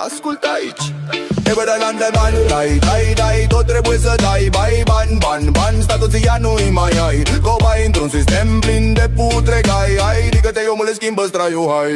ascultă aici. Trebuie de bani, dai, tot trebuie să dai. Bani, statuția nu-i mai ai. Cobai într-un sistem plin de putregai. Hai, ridică-te, omule, schimbă-ți traiul, hai.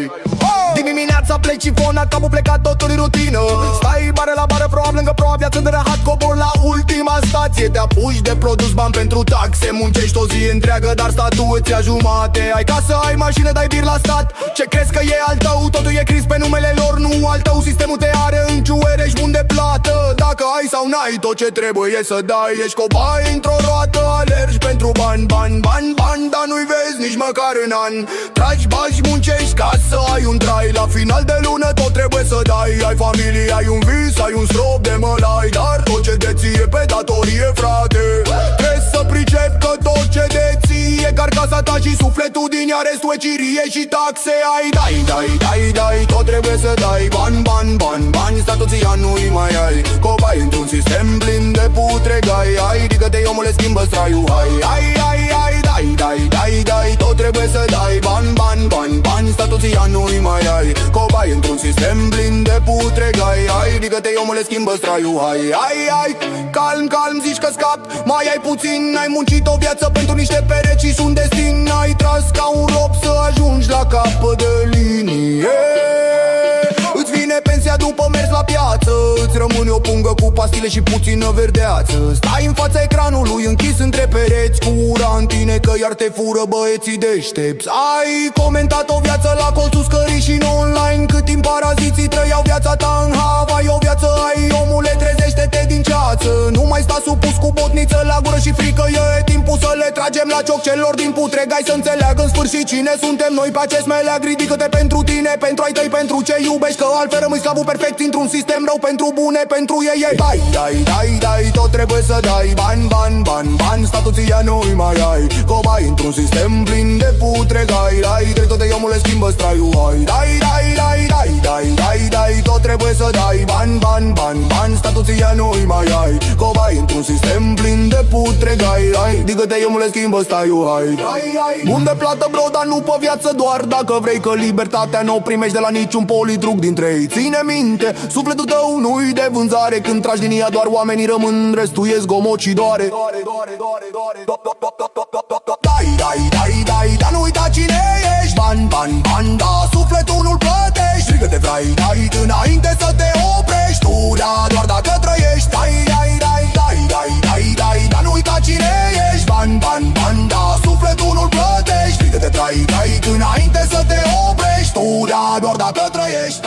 Dimineața pleci șifona, capul plecat, totul în rutină. Stai bare la bară, probabil lângă proa, viață de rahat, cobor la ultima stație. Te apuci de produs, bani pentru taxe, muncești o zi întreagă, dar statul îți ia jumate. Ai casă, ai mașină, dai bir la stat. Ce crezi că e al tău? Totul e scris pe numele lor, nu al tău. Sistemul te are în ciuere, ești bun de plată. Dacă ai sau n-ai tot ce trebuie să dai, ești cobai într-o roată, alergi pentru bani, dar nu-i vezi nici măcar în an. Tragi bani, muncești ca să ai un trai. La final de lună tot trebuie să dai. Ai familie, ai un vis, ai un strop de mălai, dar tot ce deții e pe datorie, frate. Trebuie să pricepi că tot ce deții e carcasa ta și sufletul din ea, restul e chirie și taxe. Ai dai, tot trebuie să dai. Bani, statuția nu-i mai ai. Cobai într-un sistem plin de putregai. Hai, ridică-te, omule, schimbă-ți traiul, hai. Dai, tot trebuie să dai. Bani, statuția nu-i mai ai. Cobai într-un sistem plin de putregai. Hai, ridică-te, omule, schimbă-ți traiul, hai. Calm, zici că scap, mai ai puțin. Ai muncit o viață pentru niște pereți și sunt destin. Ai tras ca un rob să ajungi la capăt de linie. Îți vine pensia după mers la piață. Îți rămâne o pungă cu pastile și puțină verdeață. Stai în fața ecranului închis între pereți, cu ura în tine că iar te fură băieții deștepți. Ai comentat o viață la colțul scării și în online. Cât timp paraziții trăiau viața ta în Hawaii. O viață ai, omule, trezește-te din ceață. Nu mai sta supus cu botniță la gură și frică. E timpul să le tragem la cioc celor din putregai, să înțeleagă în sfârșit cine suntem noi pe acest meleag. Ridică-te pentru tine, pentru ai tăi, pentru ce iubești, că altfel rămâi sclavul perfect într-un sistem rău pentru bune, pentru ei. Dai, tot trebuie să dai. Bani, statuția nu-i mai ai. Cobai într-un sistem plin de putregai. Hai, dreptate, omule, schimbă-ți traiul, hai. Dai, tot trebuie să dai. Bani, statuția nu-i mai ai. Cobai într-un sistem plin de putregai. Hai, ridică-te, omule, schimbă-ți traiul, hai. Bun de plată, bro, dar nu pe viață doar. Dacă vrei că libertatea n-o primești de la niciun politruc dintre ei, ține minte, sufletul tău nu-i de vânzare. Când tragi din ea doar oamenii rămân, restul e zgomot și doare. Dai, dar nu uita cine ești. Bani, da, sufletul nu-l plătești. Strigă-te, vrei, dai, înainte să te oprești. Tu, da, doar dacă trăiești. Dai, dar nu uita cine ești. Bani, da, sufletul nu-l plătești. Strigă-te, dai, înainte să te oprești. Tu, da, doar dacă trăiești.